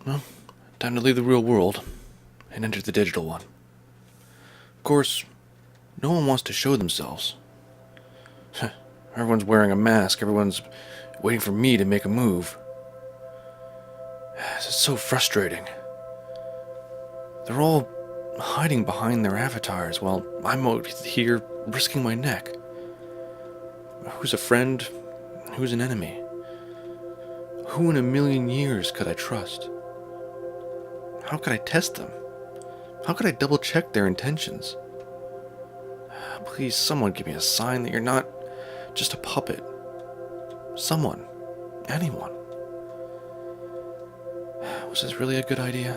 Well, time to leave the real world and enter the digital one. Of course, no one wants to show themselves. Everyone's wearing a mask, everyone's waiting for me to make a move. It's so frustrating. They're all hiding behind their avatars while I'm out here risking my neck. Who's a friend? Who's an enemy? Who in a million years could I trust? How could I test them? How could I double check their intentions? Please, someone give me a sign that you're not just a puppet. Someone. Anyone. Was this really a good idea?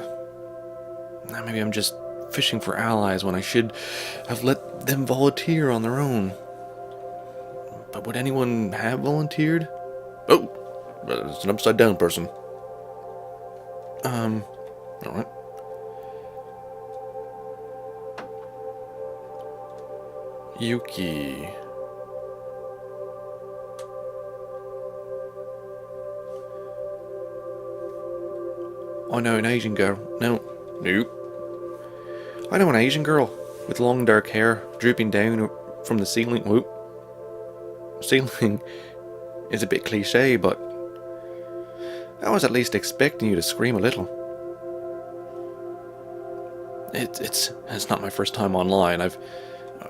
Maybe I'm just fishing for allies when I should have let them volunteer on their own. But would anyone have volunteered? Oh, it's an upside down person. Alright. Yuki. I know an Asian girl. No. I know an Asian girl with long dark hair drooping down from the ceiling. Whoop. Ceiling is a bit cliche, but I was at least expecting you to scream a little. It's not my first time online.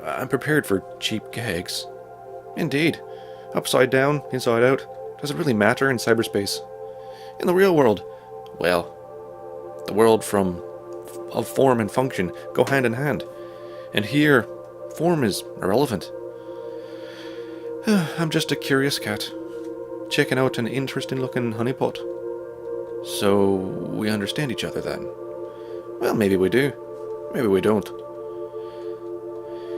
I'm prepared for cheap gags. Indeed. Upside down, inside out. Does it really matter in cyberspace? In the real world, well, the world of form and function go hand in hand. And here, form is irrelevant. I'm just a curious cat, checking out an interesting looking honeypot. So, we understand each other then? Well, maybe we do. Maybe we don't.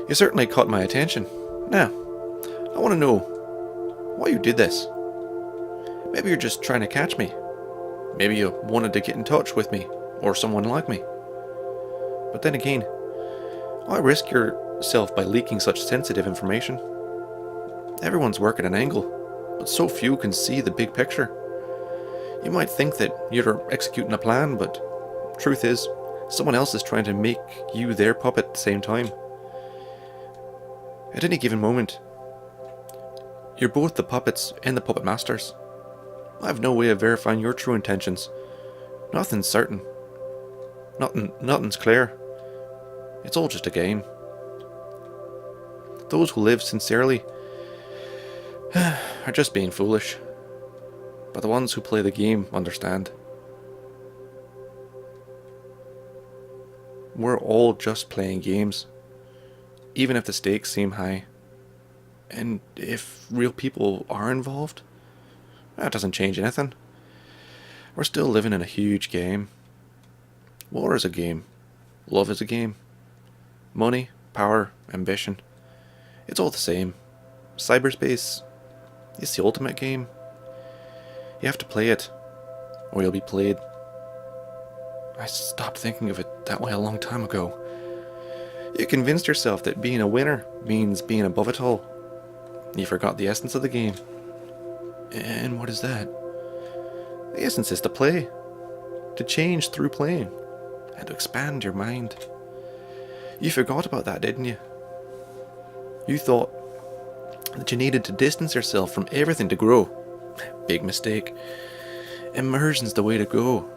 You certainly caught my attention. Now, I want to know why you did this. Maybe you're just trying to catch me. Maybe you wanted to get in touch with me, or someone like me. But then again, why risk yourself by leaking such sensitive information? Everyone's working an angle, but so few can see the big picture. You might think that you're executing a plan, but truth is, someone else is trying to make you their puppet at the same time. At any given moment, you're both the puppets and the puppet masters. I have no way of verifying your true intentions. Nothing's certain. Nothing's clear. It's all just a game. Those who live sincerely are just being foolish. But the ones who play the game understand. We're all just playing games, even if the stakes seem high. And if real people are involved, that doesn't change anything. We're still living in a huge game. War is a game. Love is a game. Money, power, ambition. It's all the same. Cyberspace is the ultimate game. You have to play it, or you'll be played. I stopped thinking of it that way a long time ago. You convinced yourself that being a winner means being above it all. You forgot the essence of the game. And what is that? The essence is to play. To change through playing. And to expand your mind. You forgot about that, didn't you? You thought that you needed to distance yourself from everything to grow. Big mistake. Immersion's the way to go.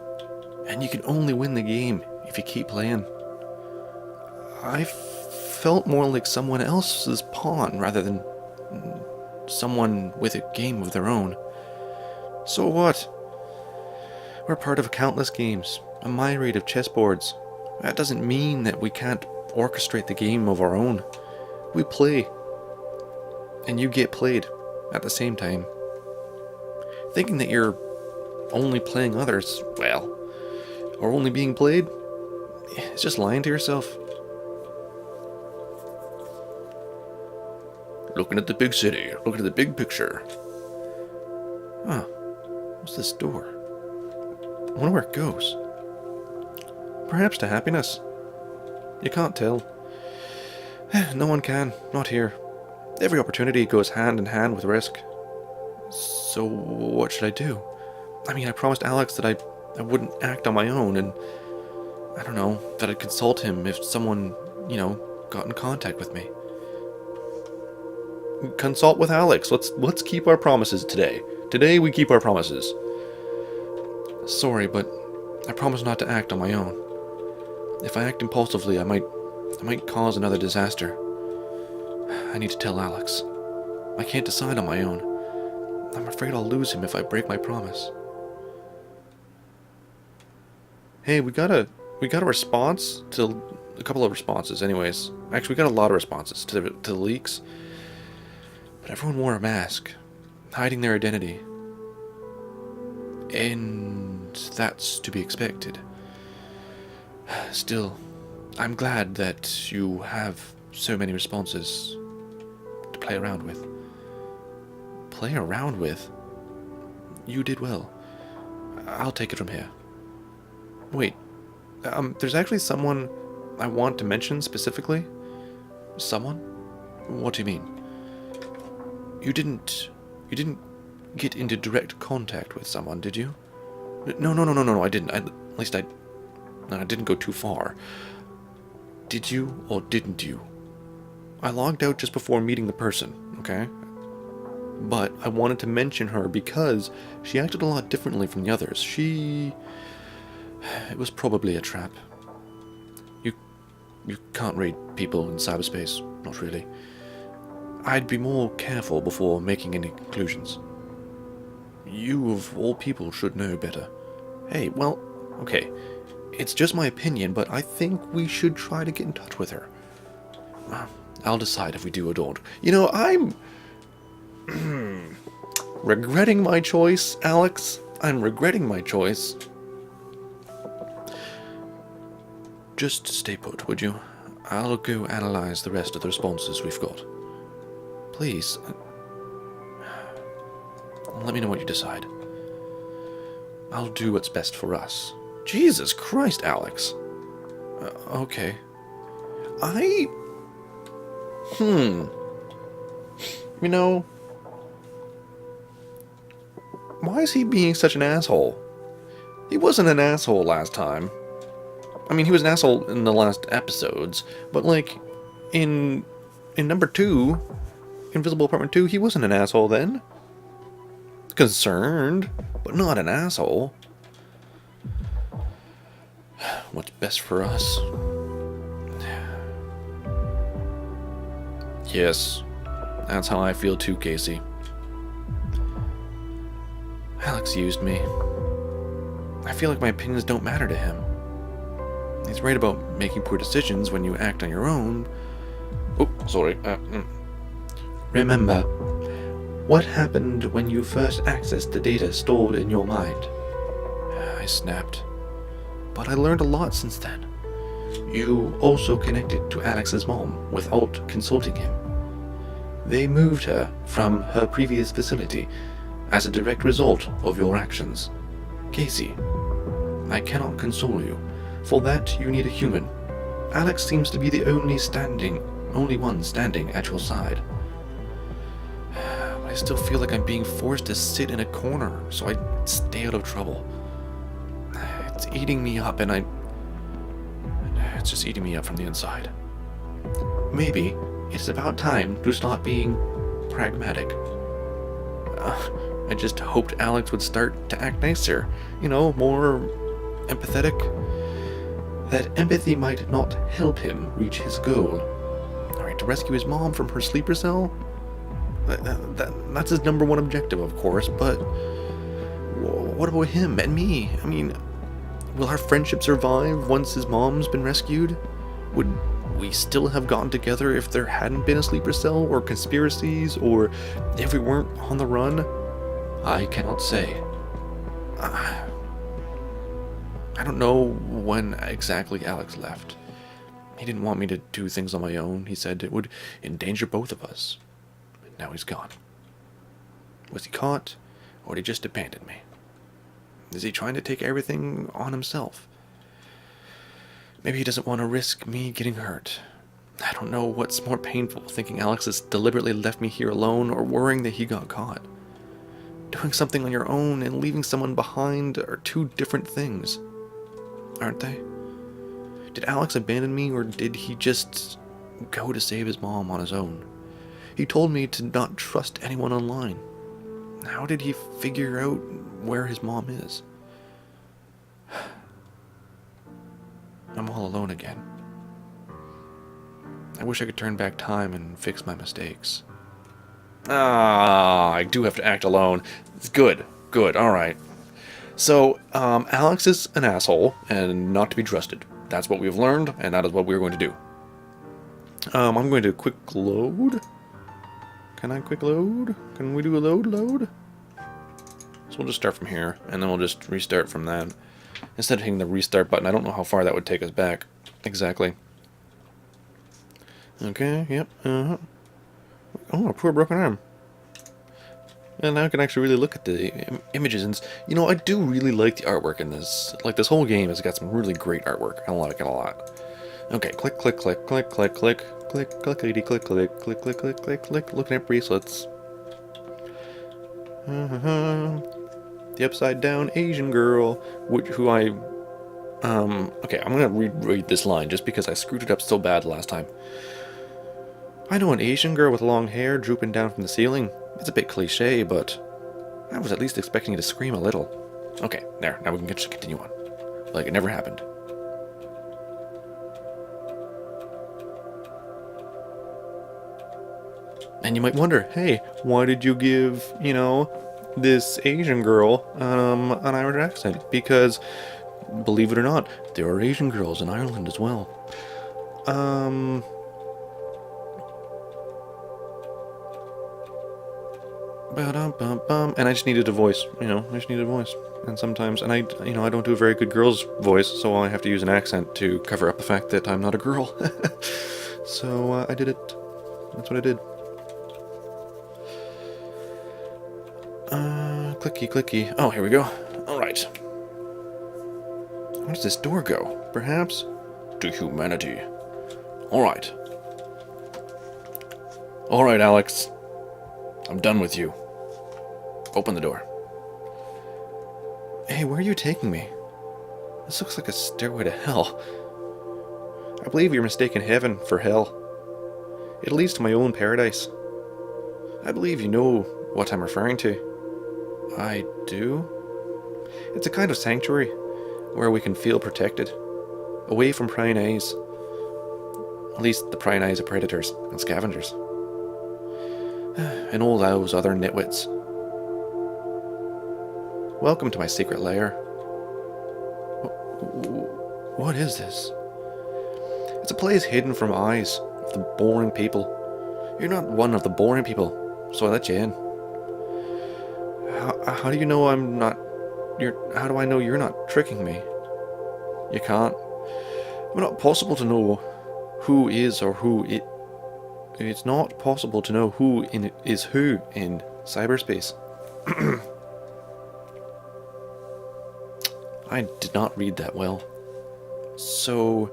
And you can only win the game if you keep playing. I felt more like someone else's pawn rather than someone with a game of their own. So what? We're part of countless games, a myriad of chessboards. That doesn't mean that we can't orchestrate the game of our own. We play, and you get played at the same time. Thinking that you're only playing others, well, or only being played, it's just lying to yourself. Looking at the big city, looking at the big picture. Huh, what's this door? I wonder where it goes. Perhaps to happiness. You can't tell. No one can, not here. Every opportunity goes hand in hand with risk. So what should I do? I mean, I promised Alex that I'd I wouldn't act on my own, and I don't know, that I'd consult him if someone, got in contact with me. Consult with Alex. Let's keep our promises today. Today we keep our promises. Sorry, but I promise not to act on my own. If I act impulsively, I might cause another disaster. I need to tell Alex. I can't decide on my own. I'm afraid I'll lose him if I break my promise. Hey, we got a response to a couple of responses. Anyways, actually, we got a lot of responses to the leaks. But everyone wore a mask, hiding their identity. And that's to be expected. Still, I'm glad that you have so many responses to play around with. Play around with? You did well. I'll take it from here. Wait, there's actually someone I want to mention specifically? Someone? What do you mean? You didn't get into direct contact with someone, did you? No, I didn't. At least I didn't go too far. Did you or didn't you? I logged out just before meeting the person, okay? But I wanted to mention her because she acted a lot differently from the others. It was probably a trap. You can't read people in cyberspace, not really. I'd be more careful before making any conclusions. You, of all people, should know better. Hey, well, okay. It's just my opinion, but I think we should try to get in touch with her. I'll decide if we do or don't. I'm regretting my choice, Alex. I'm regretting my choice. Just stay put, would you? I'll go analyze the rest of the responses we've got. Please. Let me know what you decide. I'll do what's best for us. Jesus Christ, Alex. Okay. Why is he being such an asshole? He wasn't an asshole last time. I mean, he was an asshole in the last episodes, but in number 2, Invisible Apartment 2, he wasn't an asshole then. Concerned, but not an asshole. What's best for us? Yes, that's how I feel too, Casey. Alex used me. I feel like my opinions don't matter to him. He's right about making poor decisions when you act on your own. Oh, sorry. Remember, what happened when you first accessed the data stored in your mind? I snapped. But I learned a lot since then. You also connected to Alex's mom without consulting him. They moved her from her previous facility as a direct result of your actions. Casey, I cannot console you. For that, you need a human. Alex seems to be the only one standing at your side. I still feel like I'm being forced to sit in a corner so I stay out of trouble. It's eating me up, it's just eating me up from the inside. Maybe it's about time to start being pragmatic. I just hoped Alex would start to act nicer, more empathetic. That empathy might not help him reach his goal. Alright, to rescue his mom from her sleeper cell? That's his number one objective, of course, but what about him and me? I mean, will our friendship survive once his mom's been rescued? Would we still have gotten together if there hadn't been a sleeper cell, or conspiracies, or if we weren't on the run? I cannot say. I don't know when exactly Alex left. He didn't want me to do things on my own. He said it would endanger both of us. And now he's gone. Was he caught, or did he just abandon me? Is he trying to take everything on himself? Maybe he doesn't want to risk me getting hurt. I don't know what's more painful, thinking Alex has deliberately left me here alone, or worrying that he got caught. Doing something on your own and leaving someone behind are two different things, aren't they? Did Alex abandon me, or did he just go to save his mom on his own? He told me to not trust anyone online. How did he figure out where his mom is? I'm all alone again. I wish I could turn back time and fix my mistakes. I do have to act alone. Good, alright. So, Alex is an asshole and not to be trusted. That's what we've learned, and that is what we're going to do. I'm going to quick load. Can I quick load? Can we do a load? So we'll just start from here, and then we'll just restart from that. Instead of hitting the restart button, I don't know how far that would take us back. Exactly. Okay, yep, Oh, a poor broken arm. And now I can actually really look at the images, and you know, I do really like the artwork in this. Like, this whole game has got some really great artwork. I like it a lot. Okay, click, click, click, click, click, click, click, clickety, click, click, click, click, click, click, click, looking at bracelets. The upside down Asian girl, okay, I'm gonna reread this line just because I screwed it up so bad last time. I know an Asian girl with long hair drooping down from the ceiling. It's a bit cliche, but I was at least expecting you to scream a little. Okay, there, now we can just continue on. Like it never happened. And you might wonder, hey, why did you give, you know, this Asian girl an Irish accent? Because, believe it or not, there are Asian girls in Ireland as well. And I just needed a voice, you know, I just needed a voice. And sometimes, and I don't do a very good girl's voice, so I have to use an accent to cover up the fact that I'm not a girl. So I did it. That's what I did. Clicky, clicky. Oh, here we go. Alright. Where does this door go? Perhaps to humanity. Alright. Alright, Alex. I'm done with you. Open the door. Hey, where are you taking me? This looks like a stairway to hell. I believe you're mistaking heaven for hell. It leads to my own paradise. I believe you know what I'm referring to. I do? It's a kind of sanctuary where we can feel protected, away from prying eyes. At least the prying eyes of predators and scavengers. And all those other nitwits. Welcome to my secret lair. What is this? It's a place hidden from eyes of the boring people. You're not one of the boring people, so I let you in. How do you know I'm not... How do I know you're not tricking me? You can't. It's not possible to know who is or who it... It's not possible to know who is who in cyberspace. I did not read that well. So,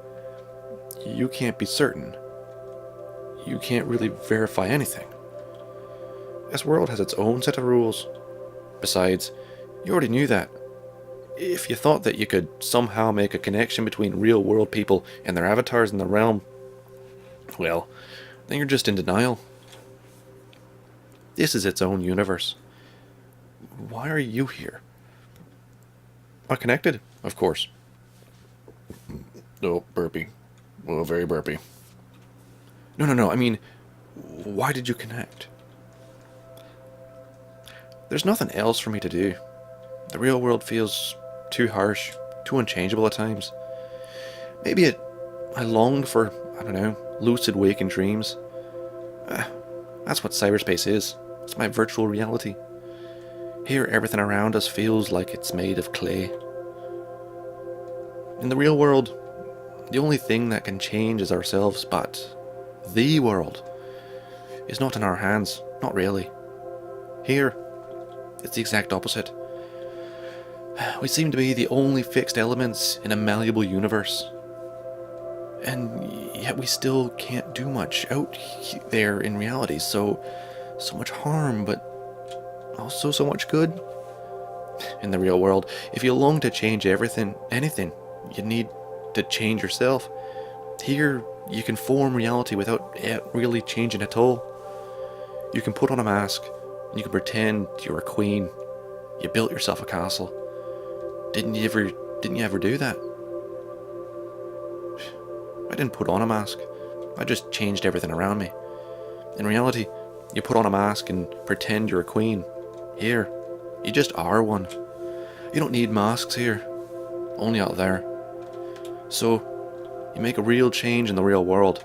you can't be certain. You can't really verify anything. This world has its own set of rules. Besides, you already knew that. If you thought that you could somehow make a connection between real-world people and their avatars in the realm, well, then you're just in denial. This is its own universe. Why are you here? Not connected, of course. Oh, burpy. Oh, very burpy. No, I mean, why did you connect? There's nothing else for me to do. The real world feels too harsh, too unchangeable at times. Maybe I longed for, I don't know, lucid waking dreams. That's what cyberspace is. It's my virtual reality. Here, everything around us feels like it's made of clay. In the real world, the only thing that can change is ourselves, but the world is not in our hands, not really. Here, it's the exact opposite. We seem to be the only fixed elements in a malleable universe. And yet we still can't do much out there in reality, so much harm, but also so much good. In the real world, if you long to change anything, you need to change yourself. Here, you can form reality without it really changing at all. You can put on a mask, and you can pretend you're a queen. You built yourself a castle. Didn't you ever do that? I didn't put on a mask. I just changed everything around me. In reality, you put on a mask and pretend you're a queen. Here, you just are one. You don't need masks here. Only out there. So, you make a real change in the real world.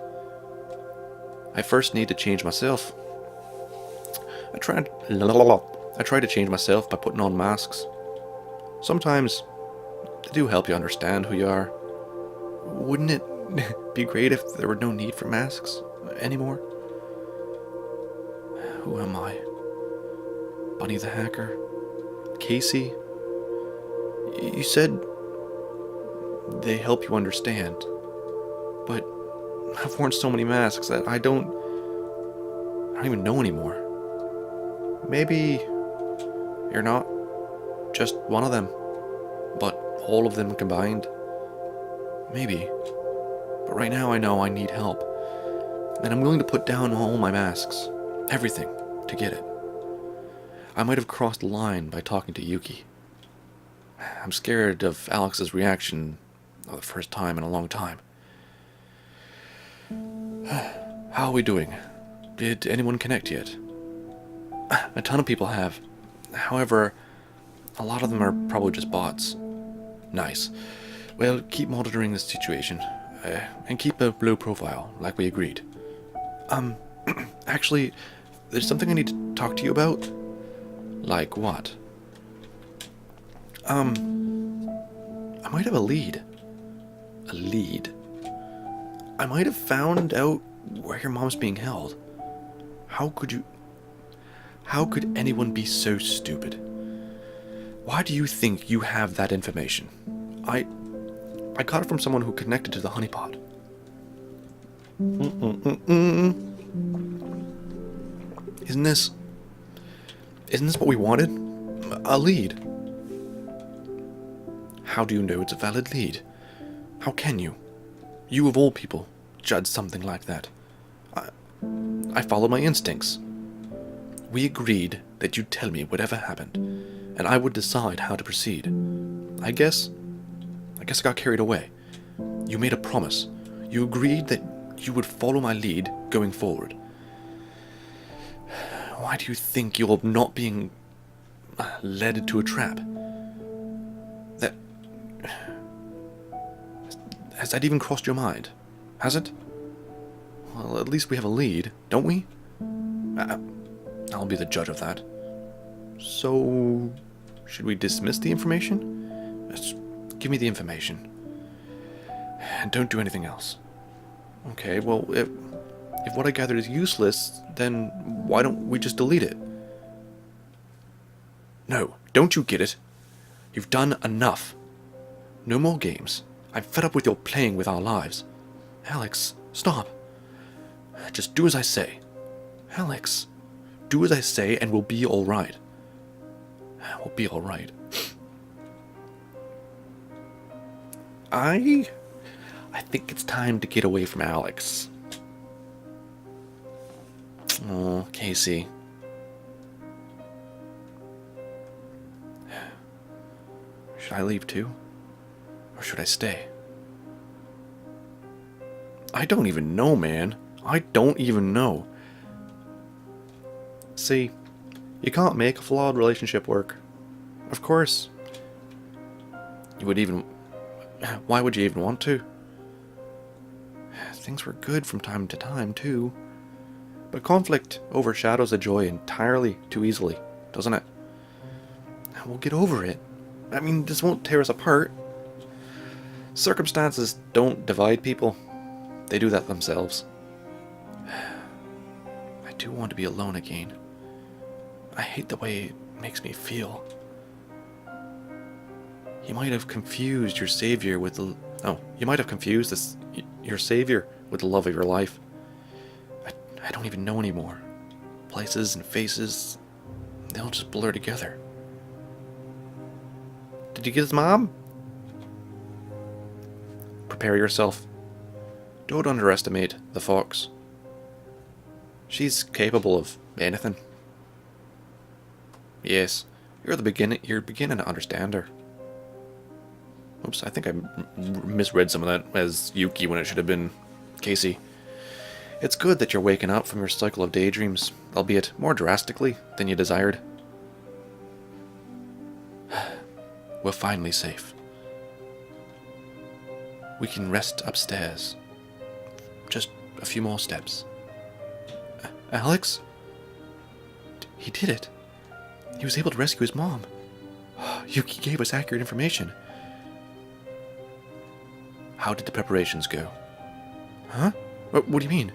I first need to change myself. I try to change myself by putting on masks. Sometimes, they do help you understand who you are. Wouldn't it be great if there were no need for masks anymore? Who am I? Bunny the Hacker? Casey? You said they help you understand, but I've worn so many masks that I don't even know anymore. Maybe you're not just one of them, but all of them combined. Maybe. But right now I know I need help, and I'm willing to put down all my masks, everything, to get it. I might have crossed the line by talking to Yuki. I'm scared of Alex's reaction for the first time in a long time. How are we doing? Did anyone connect yet? A ton of people have. However, a lot of them are probably just bots. Nice. Well, keep monitoring the situation. And keep a low profile, like we agreed. Actually, there's something I need to talk to you about. Like what? I might have a lead. A lead? I might have found out where your mom's being held. How could anyone be so stupid? Why do you think you have that information? I got it from someone who connected to the honeypot. Isn't this what we wanted? A lead. How do you know it's a valid lead? How can you? You of all people judge something like that. I followed my instincts. We agreed that you'd tell me whatever happened, and I would decide how to proceed. I guess I got carried away. You made a promise. You agreed that you would follow my lead going forward. Why do you think you're not being led to a trap? Has that even crossed your mind? Has it? Well, at least we have a lead, don't we? I'll be the judge of that. So, should we dismiss the information? Just give me the information. And don't do anything else. Okay, well, if what I gathered is useless, then why don't we just delete it? No, don't you get it? You've done enough. No more games. I'm fed up with your playing with our lives. Alex, stop. Just do as I say. Alex, do as I say and we'll be alright. We'll be alright. I think it's time to get away from Alex. Oh, Casey. Should I leave too? Or should I stay? I don't even know, man. I don't even know. See, you can't make a flawed relationship work. Of course. Why would you even want to? Things were good from time to time, too. But conflict overshadows the joy entirely too easily, doesn't it? We'll get over it. I mean, this won't tear us apart. Circumstances don't divide people. They do that themselves. I do want to be alone again. I hate the way it makes me feel. You might have confused your savior with the... Oh, you might have confused your savior with the love of your life. I don't even know anymore. Places and faces, they'll just blur together. Did you get his mom? Prepare yourself. Don't underestimate the fox. She's capable of anything. Yes, you're beginning to understand her. Oops, I think I misread some of that as Yuki when it should have been Casey. It's good that you're waking up from your cycle of daydreams, albeit more drastically than you desired. We're finally safe. We can rest upstairs. Just a few more steps. Alex? He did it. He was able to rescue his mom. Yuki gave us accurate information. How did the preparations go? Huh? What do you mean?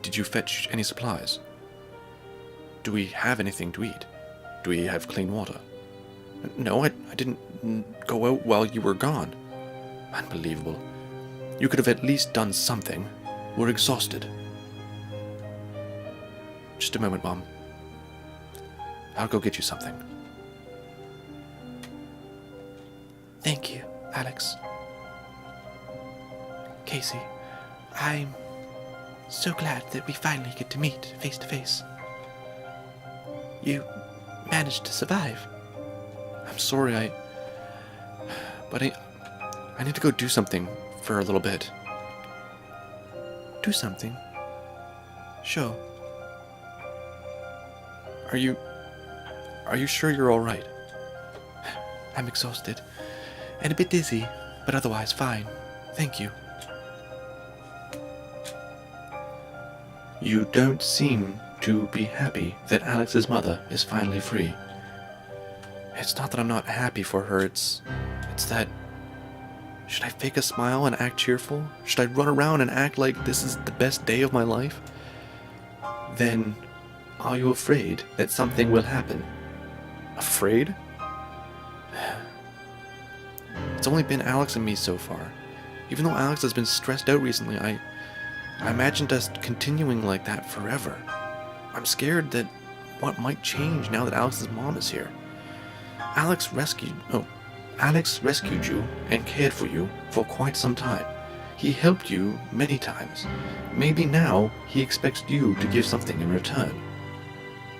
Did you fetch any supplies? Do we have anything to eat? Do we have clean water? No, I didn't go out while you were gone. Unbelievable. You could have at least done something. We're exhausted. Just a moment, Mom. I'll go get you something. Thank you, Alex. Casey, I'm so glad that we finally get to meet face to face. You managed to survive. I'm sorry, but I need to go do something for a little bit. Do something? Sure. Are you sure you're all right? I'm exhausted and a bit dizzy, but otherwise fine. Thank you. You don't seem to be happy that Alex's mother is finally free. It's not that I'm not happy for her, it's that... Should I fake a smile and act cheerful? Should I run around and act like this is the best day of my life? Then, are you afraid that something will happen? Afraid? It's only been Alex and me so far. Even though Alex has been stressed out recently, I imagined us continuing like that forever. I'm scared that what might change now that Alex's mom is here. Alex rescued you and cared for you for quite some time. He helped you many times. Maybe now he expects you to give something in return.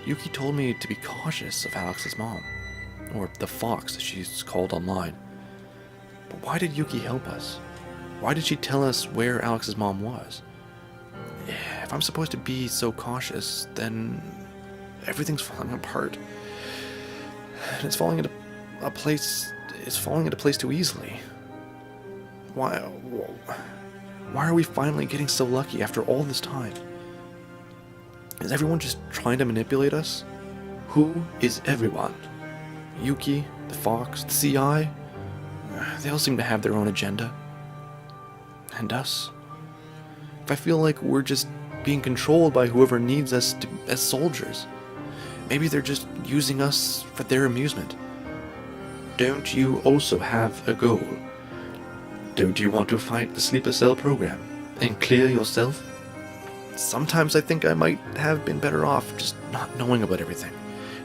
Yuki told me to be cautious of Alex's mom, or the fox as she's called online. But why did Yuki help us? Why did she tell us where Alex's mom was? If I'm supposed to be so cautious, then everything's falling apart. And it's falling into place too easily. Why are we finally getting so lucky after all this time? Is everyone just trying to manipulate us? Who is everyone? Yuki, the fox, the CI? They all seem to have their own agenda. And us? If I feel like we're just being controlled by whoever needs us as soldiers. Maybe they're just using us for their amusement. Don't you also have a goal? Don't you want to fight the sleeper cell program and clear yourself? Sometimes I think I might have been better off just not knowing about everything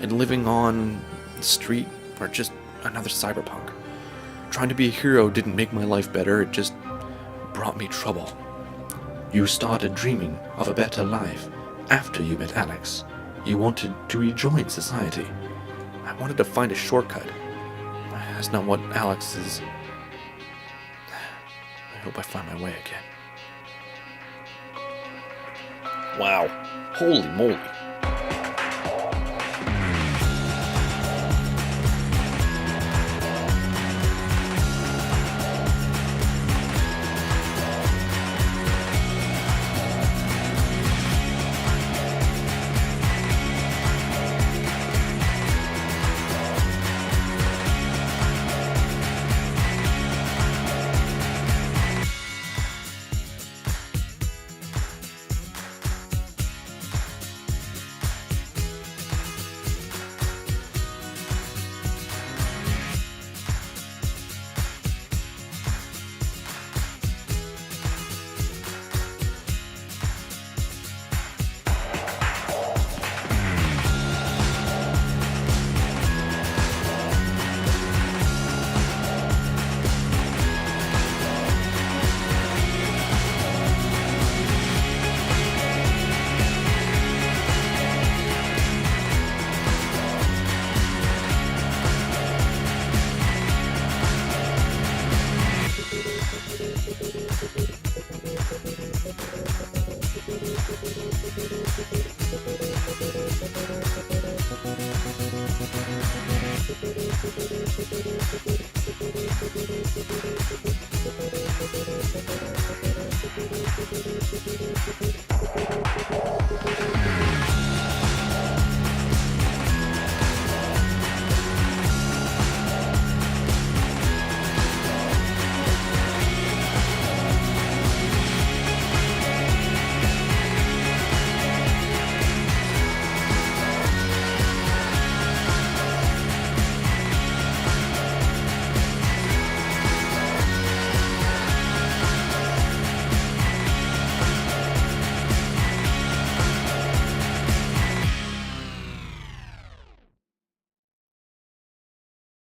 and living on the street or just another cyberpunk. Trying to be a hero didn't make my life better, it just brought me trouble. You started dreaming of a better life after you met Alex. You wanted to rejoin society. I wanted to find a shortcut. That's not what Alex is. I hope I find my way again. Wow. Holy moly.